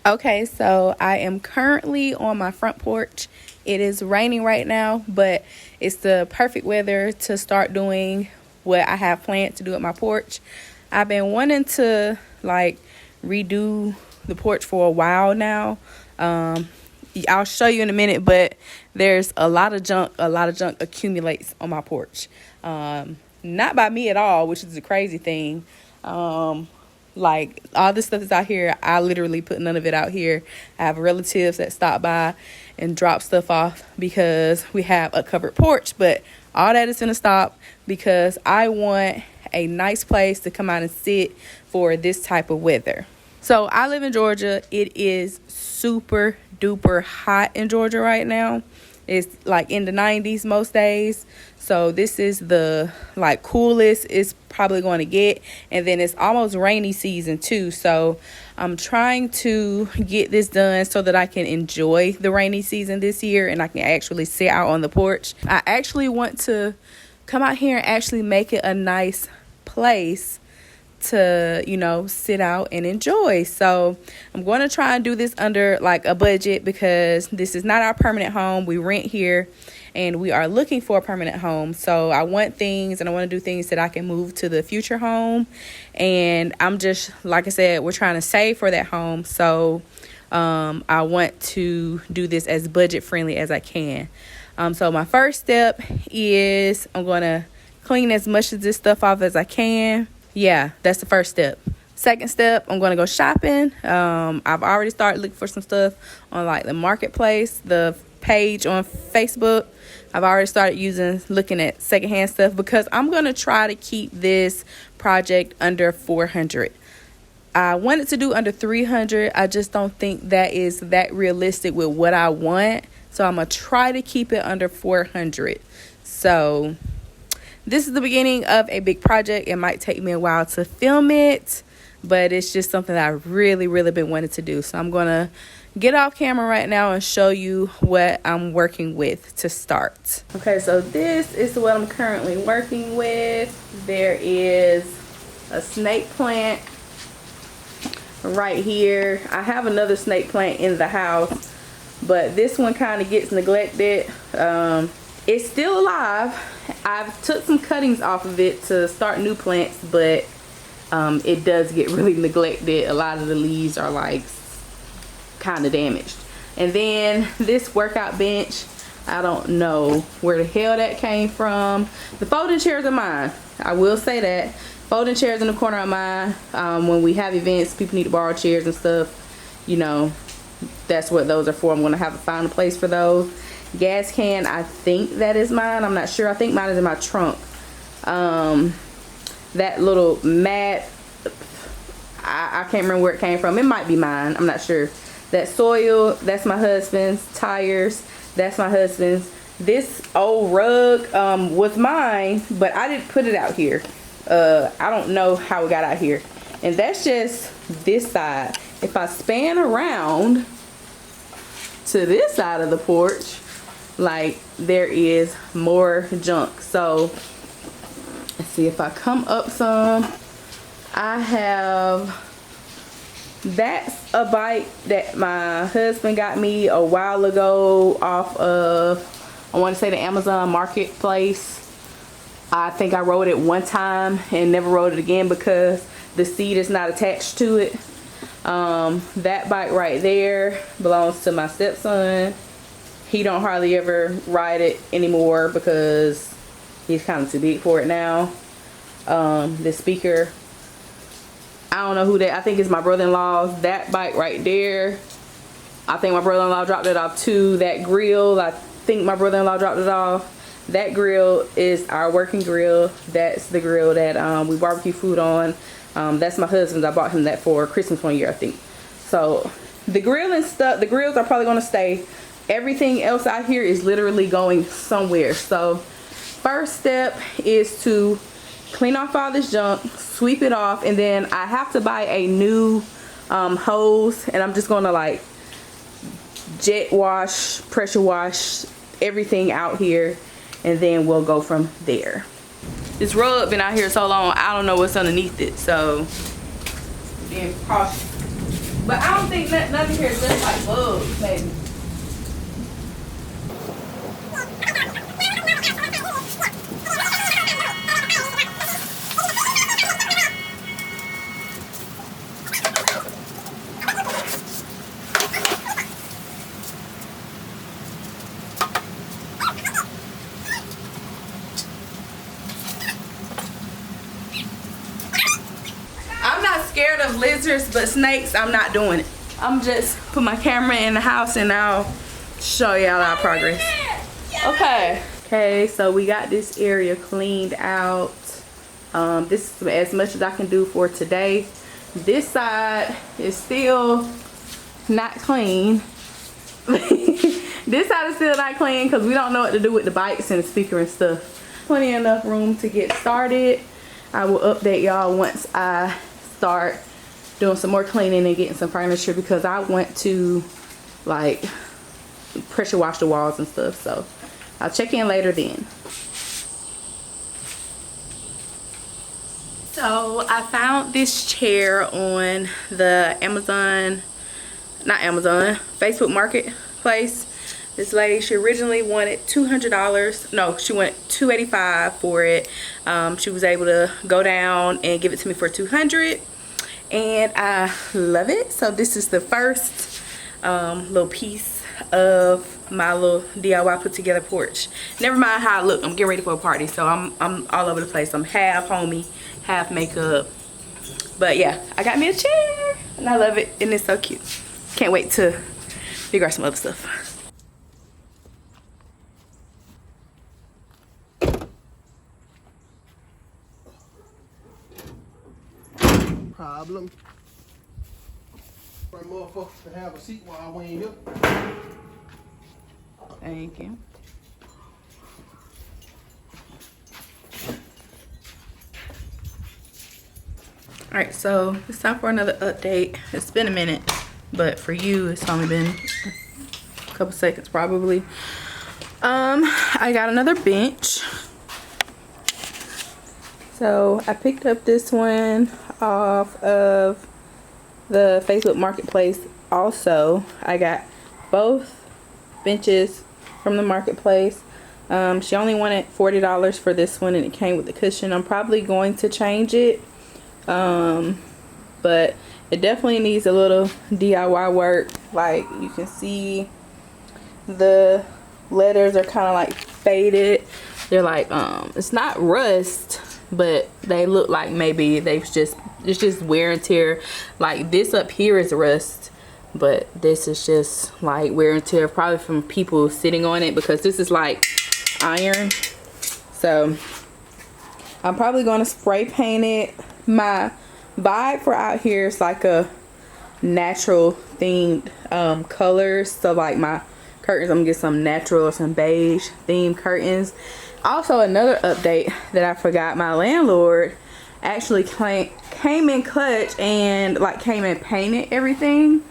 Okay, so I am currently on my front porch. It is raining right now, but it's the perfect weather to start doing what I have planned to do at my porch. I've been wanting to redo the porch for a while now. I'll show you in a minute, but there's a lot of junk accumulates on my porch. Not by me at all, which is a crazy thing. Like all this stuff that's out here, I literally put none of it out here. I have relatives that stop by and drop stuff off because we have a covered porch, but all that is gonna stop because I want a nice place to come out and sit for this type of weather. So I live in Georgia. It is super duper hot in Georgia right now. It's like in the 90s most days. So this is the coolest it's probably going to get. And then it's almost rainy season too. So I'm trying to get this done so that I can enjoy the rainy season this year and I can actually sit out on the porch. I actually want to come out here and actually make it a nice place to sit out and enjoy. So I'm going to try and do this under a budget because this is not our permanent home. We rent here and we are looking for a permanent home. So I want things and I want to do things that I can move to the future home. And I'm just, like I said, we're trying to save for that home. So I want to do this as budget friendly as I can. So my first step is I'm going to clean as much of this stuff off as I can. Yeah, that's the first step. Second step, I'm going to go shopping. I've already started looking for some stuff on the marketplace, the page on Facebook. I've already started looking at secondhand stuff because I'm going to try to keep this project under 400. I wanted to do under 300. I just don't think that is that realistic with what I want. So I'm going to try to keep it under 400. So this is the beginning of a big project. It might take me a while to film it, but it's just something that I really, really been wanting to do. So I'm going to get off camera right now and show you what I'm working with to start. Okay, so this is what I'm currently working with. There is a snake plant right here. I have another snake plant in the house, but this one kind of gets neglected. It's still alive. I've took some cuttings off of it to start new plants, but it does get really neglected. A lot of the leaves are kind of damaged. And then this workout bench, I don't know where the hell that came from. The folding chairs are mine. I will say that. Folding chairs in the corner are mine. When we have events, people need to borrow chairs and stuff. That's what those are for. I'm going to have to find a place for those. Gas can, I think that is mine. I'm not sure. I think mine is in my trunk. That little mat, I can't remember where it came from. It might be mine. I'm not sure. That soil, that's my husband's. Tires, that's my husband's. This old rug was mine, but I didn't put it out here. I don't know how it got out here. And that's just this side. If I span around to this side of the porch, there is more junk. So let's see if I come up some. I have, that's a bike that my husband got me a while ago off of, I want to say, the Amazon marketplace. I think I rode it one time and never rode it again because the seat is not attached to it. That bike right there belongs to my stepson. He don't hardly ever ride it anymore because he's kind of too big for it now. This speaker, I don't know who that, I think it's my brother-in-law's. That bike right there, I think my brother-in-law dropped it off too. That grill, I think my brother-in-law dropped it off. That grill is our working grill. That's the grill that we barbecue food on. That's my husband's. I bought him that for Christmas one year, I think. So the grill and stuff, the grills are probably going to stay. Everything else out here is literally going somewhere. So first step is to clean off all this junk, sweep it off, and then I have to buy a new hose, and I'm just going to jet wash, pressure wash everything out here, and then we'll go from there. This rug been out here so long, I don't know what's underneath it, so being cautious. But I don't think nothing here is just like bugs, maybe. I'm not scared of lizards, but snakes, I'm not doing it. I'm just put my camera in the house and I'll show y'all our progress. Okay, so we got this area cleaned out. This is as much as I can do for today. This side is still not clean. This side is still not clean because we don't know what to do with the bikes and the speaker and stuff. Plenty enough room to get started. I will update y'all once I start doing some more cleaning and getting some furniture, because I want to like pressure wash the walls and stuff. So I'll check in later then. So I found this chair on the Facebook Marketplace. This lady, she originally wanted $200. No, she wanted $285 for it. She was able to go down and give it to me for $200, and I love it. So this is the first little piece of my little DIY put together porch. Never mind how I look, I'm getting ready for a party, so I'm all over the place. I'm half homey, half makeup. But yeah, I got me a chair and I love it, and it's so cute. Can't wait to figure out some other stuff. Problem. For motherfuckers to have a seat while I ain't here. Thank you. Alright, so it's time for another update. It's been a minute, but for you it's only been a couple seconds probably. I got another bench. So I picked up this one off of the Facebook Marketplace. Also, I got both benches from the marketplace. She only wanted $40 for this one, and it came with the cushion. I'm probably going to change it, but it definitely needs a little DIY work. Like you can see, the letters are kind of like faded. They're like it's not rust, but they look like maybe it's just wear and tear. Like this up here is rust, but this is just like wear and tear, probably from people sitting on it, because this is like iron. So I'm probably going to spray paint it. My vibe for out here is like a natural themed colors. So like my curtains, I'm gonna get some natural or some beige themed curtains. Also, another update that I forgot, my landlord actually came in clutch and like came and painted everything.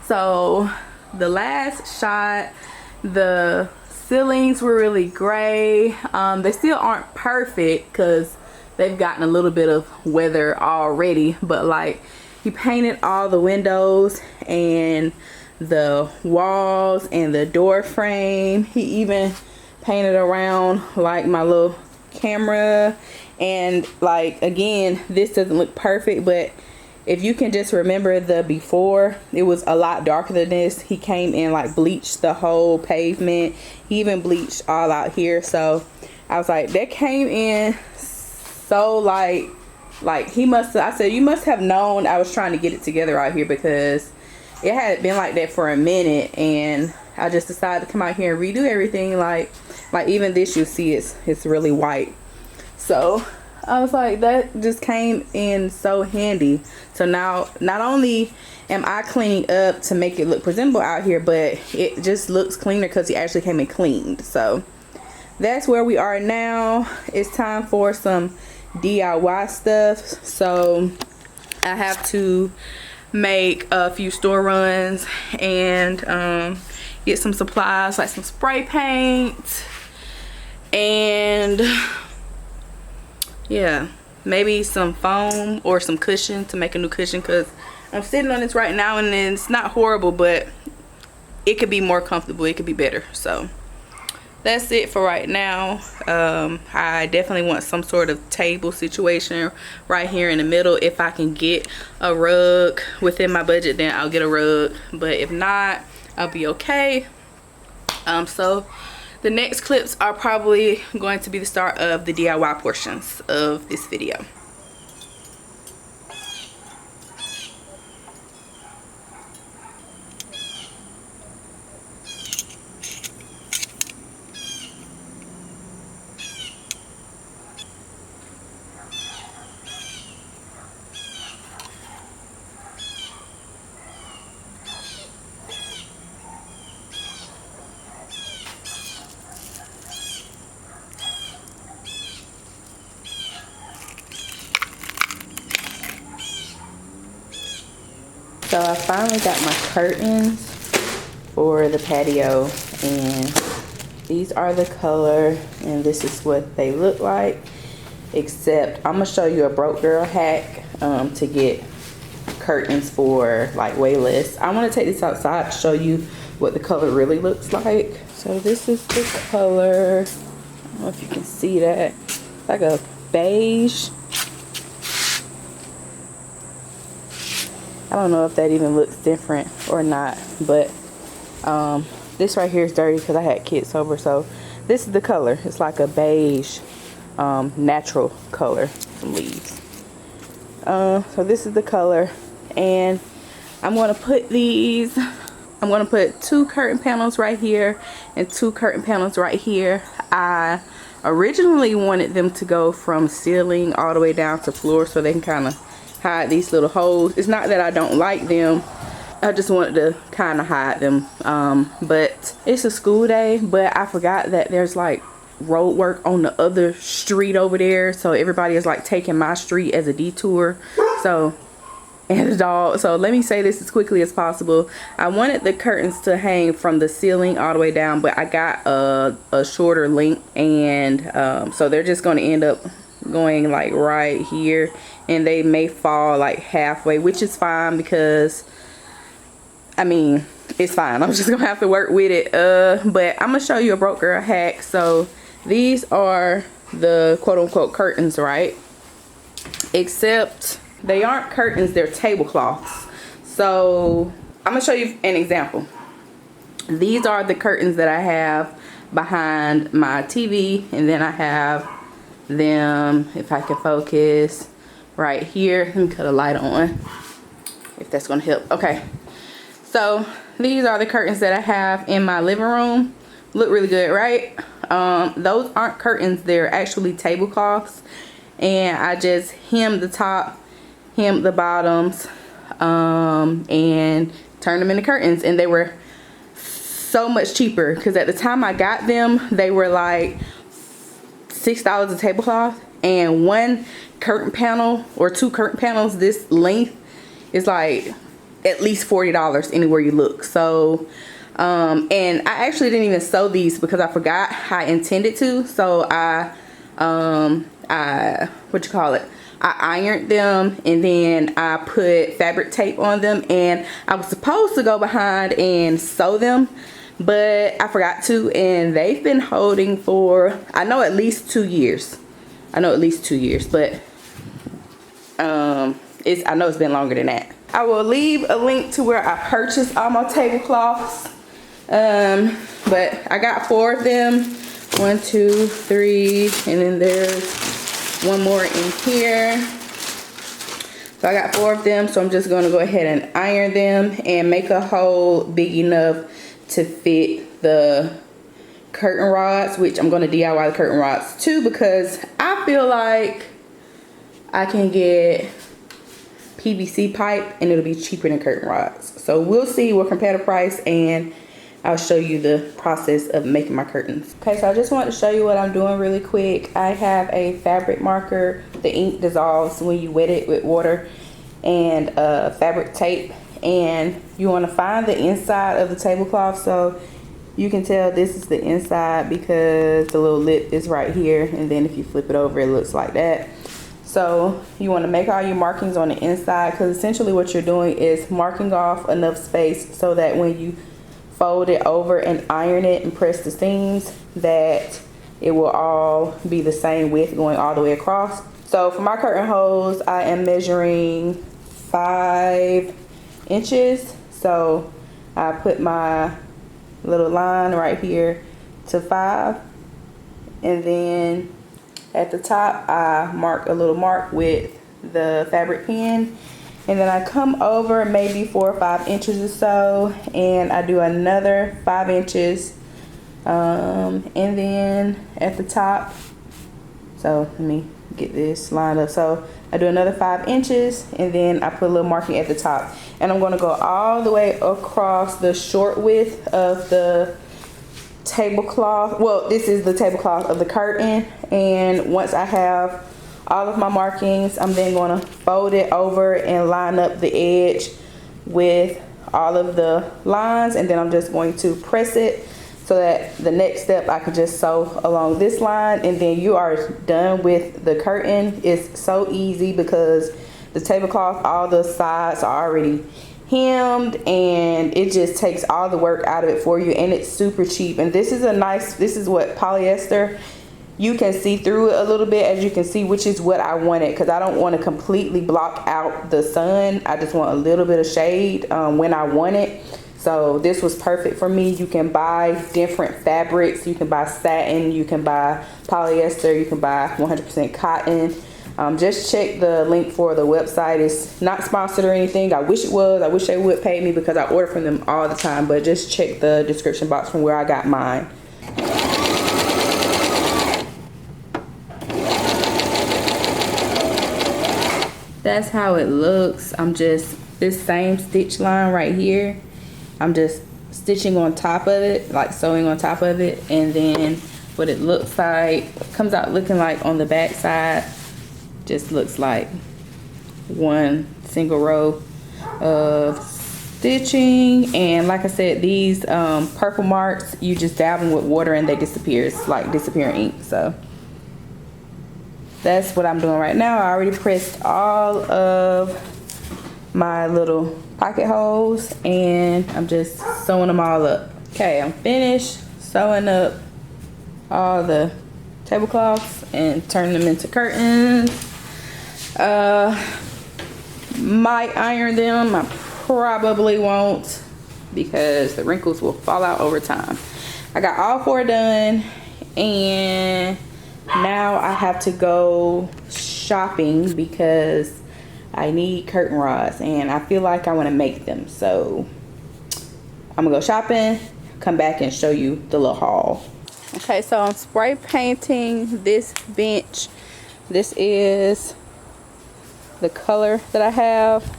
So the last shot, the ceilings were really gray. They still aren't perfect because they've gotten a little bit of weather already, but like he painted all the windows and the walls and the door frame. He even painted around like my little camera. And like, again, this doesn't look perfect, but if you can just remember the before, it was a lot darker than this. He came in like bleached the whole pavement. He even bleached all out here. So I was like, that came in so like he must have, I said, you must have known I was trying to get it together out here, because it had been like that for a minute, and I just decided to come out here and redo everything. Like even this, you see it's really white. So I was like, that just came in so handy. So now not only am I cleaning up to make it look presentable out here, but it just looks cleaner because he actually came and cleaned. So that's where we are now. It's time for some DIY stuff. So I have to make a few store runs and get some supplies like some spray paint, and yeah, maybe some foam or some cushion to make a new cushion, because I'm sitting on this right now and it's not horrible, but it could be more comfortable, it could be better. So that's it for right now. I definitely want some sort of table situation right here in the middle. If I can get a rug within my budget, then I'll get a rug, but if not, I'll be okay. So the next clips are probably going to be the start of the DIY portions of this video. So I finally got my curtains for the patio, and these are the color, and this is what they look like. Except I'm gonna show you a broke girl hack to get curtains for like way less. I want to take this outside to show you what the color really looks like. So this is the color. I don't know if you can see that. It's like a beige. I don't know if that even looks different or not, but this right here is dirty because I had kids over. So this is the color. It's like a beige natural color. Some leaves. So this is the color, and I'm going to put these, I'm going to put 2 curtain panels right here and 2 curtain panels right here. I originally wanted them to go from ceiling all the way down to floor so they can kind of hide these little holes. It's not that I don't like them, I just wanted to kind of hide them. But it's a school day, but I forgot that there's like road work on the other street over there, so everybody is like taking my street as a detour. So, and the dog. So let me say this as quickly as possible. I wanted the curtains to hang from the ceiling all the way down, but I got a shorter length, and so they're just going to end up going like right here, and they may fall like halfway, which is fine because I mean it's fine. I'm just gonna have to work with it. But I'm gonna show you a broke girl hack. So these are the quote-unquote curtains, right? Except they aren't curtains, they're tablecloths. So I'm gonna show you an example. These are the curtains that I have behind my TV, and then I have them, if I can focus, right here. Let me cut a light on if that's gonna help. Okay, so these are the curtains that I have in my living room. Look really good, right? Those aren't curtains, they're actually tablecloths, and I just hemmed the top, hemmed the bottoms, and turned them into curtains, and they were so much cheaper because at the time I got them they were like $6 a tablecloth, and 1 curtain panel or 2 curtain panels this length is like at least $40 anywhere you look. So and I actually didn't even sew these because I forgot I intended to. So I ironed them, and then I put fabric tape on them, and I was supposed to go behind and sew them, but I forgot to, and they've been holding for, I know, at least 2 years. I know at least 2 years, but I know it's been longer than that. I will leave a link to where I purchased all my tablecloths. But I got 4 of them. 1, 2, 3, and then there's one more in here. So I got 4 of them, so I'm just going to go ahead and iron them and make a hole big enough to fit the curtain rods, which I'm going to DIY the curtain rods too, because I feel like I can get PVC pipe and it'll be cheaper than curtain rods. So we'll see. We'll compare the price, and I'll show you the process of making my curtains. Okay, so I just wanted to show you what I'm doing really quick. I have a fabric marker. The ink dissolves when you wet it with water, and fabric tape, and you want to find the inside of the tablecloth. So you can tell this is the inside because the little lip is right here, and then if you flip it over it looks like that. So you want to make all your markings on the inside, because essentially what you're doing is marking off enough space so that when you fold it over and iron it and press the seams, that it will all be the same width going all the way across. So for my curtain holes, I am measuring 5 inches. So I put my little line right here to 5, and then at the top I mark a little mark with the fabric pen, and then I come over maybe 4 or 5 inches or so, and I do another 5 inches, and then at the top, so let me get this lined up. So I do another 5 inches, and then I put a little marking at the top, and I'm going to go all the way across the short width of the tablecloth. Well, this is the tablecloth of the curtain, and once I have all of my markings, I'm then going to fold it over and line up the edge with all of the lines, and then I'm just going to press it so that the next step I can just sew along this line, and then you are done with the curtain. It's so easy because the tablecloth, all the sides are already hemmed, and it just takes all the work out of it for you, and it's super cheap. And this is what polyester, you can see through it a little bit, as you can see, which is what I wanted, because I don't want to completely block out the sun. I just want a little bit of shade when I want it. So this was perfect for me. You can buy different fabrics. You can buy satin, you can buy polyester, you can buy 100% cotton. Just check the link for the website. It's not sponsored or anything. I wish it was. I wish they would pay me because I order from them all the time. But just check the description box from where I got mine. That's how it looks. I'm just, this same stitch line right here, I'm just stitching on top of it, like sewing on top of it. And then what it looks like, comes out looking like on the back side, just looks like one single row of stitching. And like I said, these purple marks, you just dab them with water and they disappear. It's like disappearing ink. So that's what I'm doing right now. I already pressed all of my little pocket holes, and I'm just sewing them all up. Okay, I'm finished sewing up all the tablecloths and turning them into curtains. Might iron them. I probably won't, because the wrinkles will fall out over time. I got all 4 done, and now I have to go shopping because I need curtain rods, and I feel like I want to make them. So I'm gonna go shopping, come back and show you the little haul. Okay, so I'm spray painting this bench. This is the color that I have.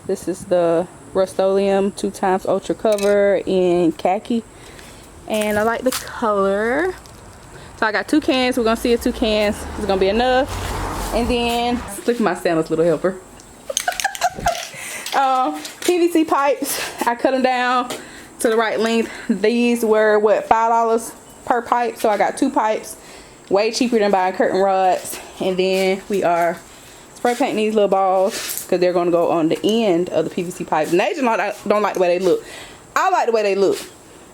This is the Rust-Oleum 2x Ultra Cover in khaki, and I like the color. So I got 2 cans. We're gonna see if 2 cans is gonna be enough. And then look at my Santa's little helper. PVC pipes, I cut them down to the right length. These were what, $5 per pipe, so I got 2 pipes, way cheaper than buying curtain rods. And then we are spray painting these little balls because they're going to go on the end of the PVC pipes. And they just don't like the way they look. I like the way they look.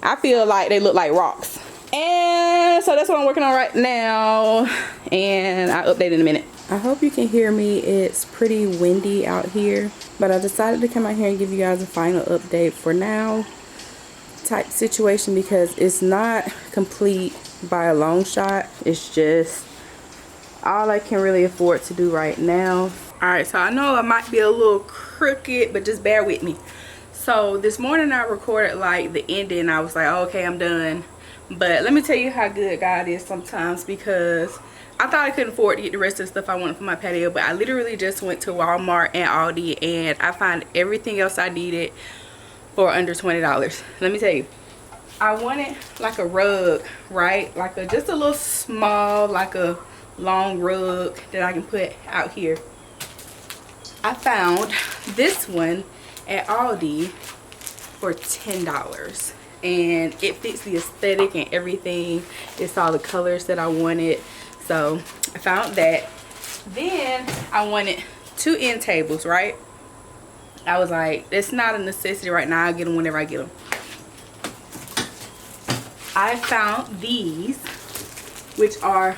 I feel like they look like rocks. And so that's what I'm working on right now, and I'll update in a minute. I hope you can hear me. It's pretty windy out here, but I decided to come out here and give you guys a final update for now type situation, because it's not complete by a long shot. It's just all I can really afford to do right now. Alright, so I know I might be a little crooked, but just bear with me. So this morning I recorded like the ending. I was like, oh, okay, I'm done. But let me tell you how good God is sometimes, because I thought I couldn't afford to get the rest of the stuff I wanted for my patio, but I literally just went to Walmart and Aldi and I found everything else I needed for under $20. Let me tell you, I wanted like a rug, right? Like just a little small, like a long rug that I can put out here. I found this one at Aldi for $10. And it fits the aesthetic and everything. It's all the colors that I wanted. So I found that. Then I wanted 2 end tables, right? I was like, it's not a necessity right now. I'll get them whenever I get them. I found these, which are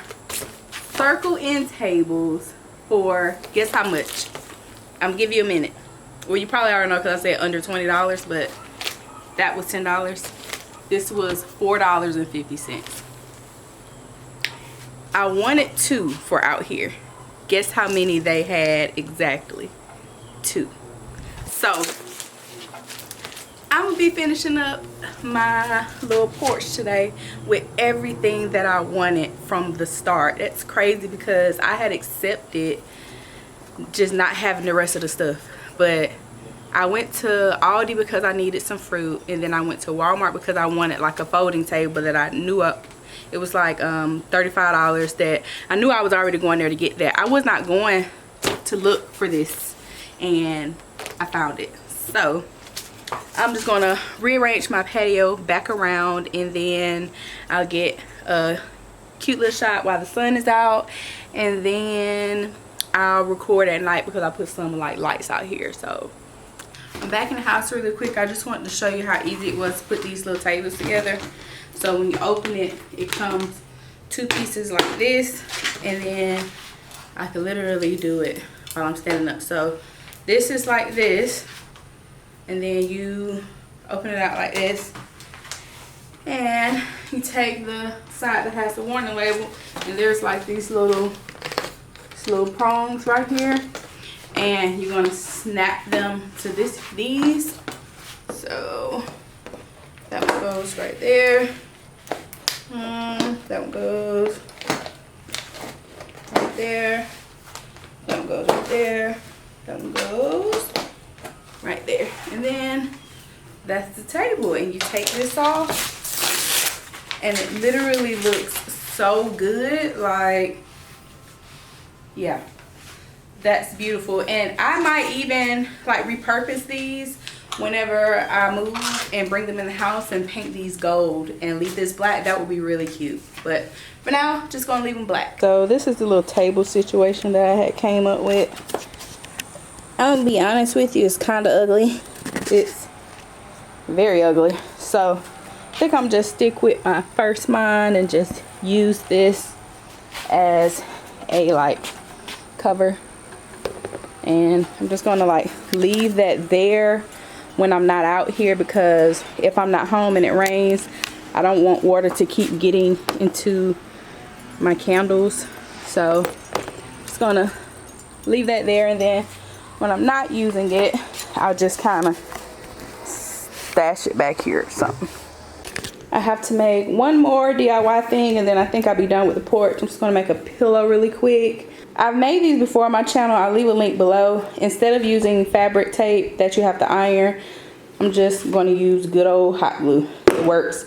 circle end tables for, guess how much? I'm gonna give you a minute. Well, you probably already know because I said under $20, but that was $10. This was $4.50. I wanted 2 for out here. Guess how many they had exactly? 2. So I'm gonna be finishing up my little porch today with everything that I wanted from the start. It's crazy because I had accepted just not having the rest of the stuff, but I went to Aldi because I needed some fruit, and then I went to Walmart because I wanted like a folding table that I knew it was like $35 that I knew I was already going there to get that. I was not going to look for this, and I found it. So I'm just gonna rearrange my patio back around, and then I'll get a cute little shot while the sun is out, and then I'll record at night because I put some like lights out here. So I'm back in the house really quick. I just wanted to show you how easy it was to put these little tables together. So when you open it, it comes 2 pieces like this, and then I can literally do it while I'm standing up. So this is like this, and then you open it out like this, and you take the side that has the warning label, and there's like these little prongs right here, and you're gonna snap them to these. So that one goes right there. That one goes right there. That one goes right there. That one goes right there. And then that's the table. And you take this off, and it literally looks so good. Like, yeah, that's beautiful. And I might even like repurpose these whenever I move and bring them in the house and paint these gold and leave this black. That would be really cute. But for now, just gonna leave them black. So this is the little table situation that I had came up with. I'm gonna be honest with you, it's kind of ugly. It's very ugly. So I think I'm just stick with my first mine and just use this as a like cover. And I'm just gonna like leave that there when I'm not out here, because if I'm not home and it rains, I don't want water to keep getting into my candles. So just gonna leave that there, and then when I'm not using it, I'll just kind of stash it back here or something. I have to make one more DIY thing, and then I think I'll be done with the porch. I'm just gonna make a pillow really quick. I've made these before on my channel. I'll leave a link below. Instead of using fabric tape that you have to iron, I'm just going to use good old hot glue. It works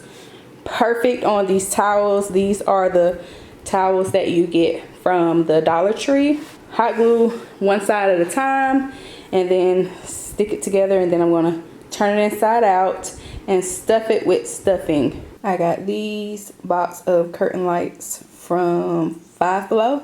perfect on these towels. These are the towels that you get from the Dollar Tree. Hot glue one side at a time, and then stick it together, and then I'm going to turn it inside out and stuff it with stuffing. I got these box of curtain lights from Five Below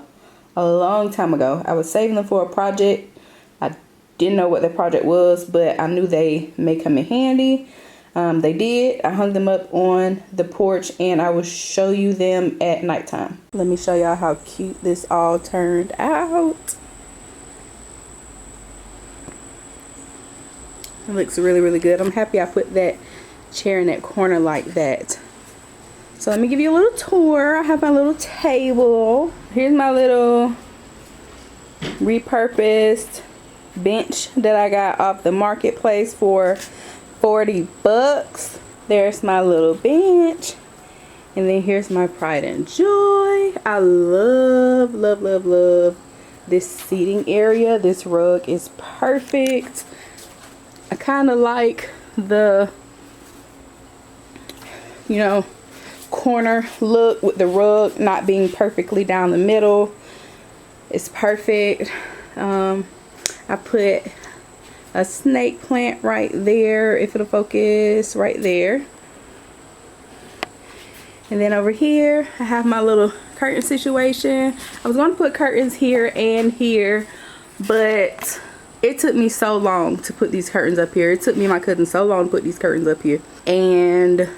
a long time ago. I was saving them for a project. I didn't know what the project was, but I knew they may come in handy. They did. I hung them up on the porch, and I will show you them at nighttime. Let me show y'all how cute this all turned out. It looks really, really good. I'm happy I put that chair in that corner like that. So let me give you a little tour. I have my little table. Here's my little repurposed bench that I got off the marketplace for 40 bucks. There's my little bench. And then here's my pride and joy. I love, love, love, love this seating area. This rug is perfect. I kind of like the, you know, corner look with the rug not being perfectly down the middle. It's perfect. I put a snake plant right there, if it'll focus, right there. And then over here, I have my little curtain situation. I was going to put curtains here and here, but it took me so long to put these curtains up here. It took me and my cousin so long to put these curtains up here, and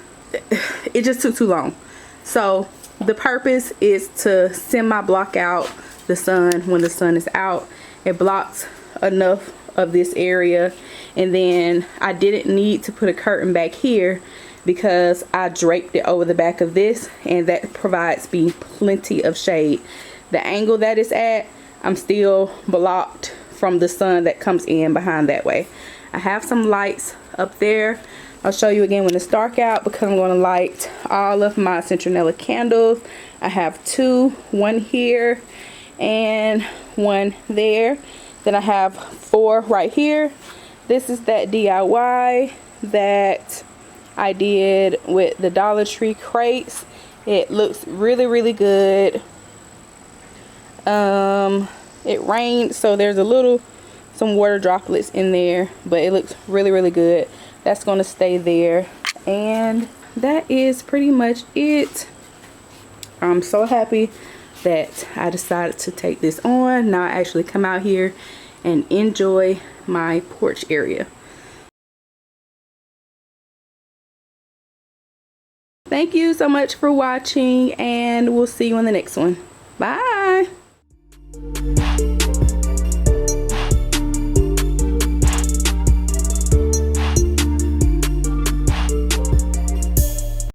it just took too long. So the purpose is to semi-block out the sun when the sun is out. It blocks enough of this area, and then I didn't need to put a curtain back here because I draped it over the back of this, and that provides me plenty of shade. The angle that it's at, I'm still blocked from the sun that comes in behind that way. I have some lights up there. I'll show you again when it's dark out, because I'm going to light all of my citronella candles. I have two, one here and one there. Then I have 4 right here. This is that DIY that I did with the Dollar Tree crates. It looks really, really good. It rained, so there's some water droplets in there, but it looks really, really good. That's going to stay there, and that is pretty much it. I'm so happy that I decided to take this on. Now I actually come out here and enjoy my porch area. Thank you so much for watching, and we'll see you on the next one. Bye.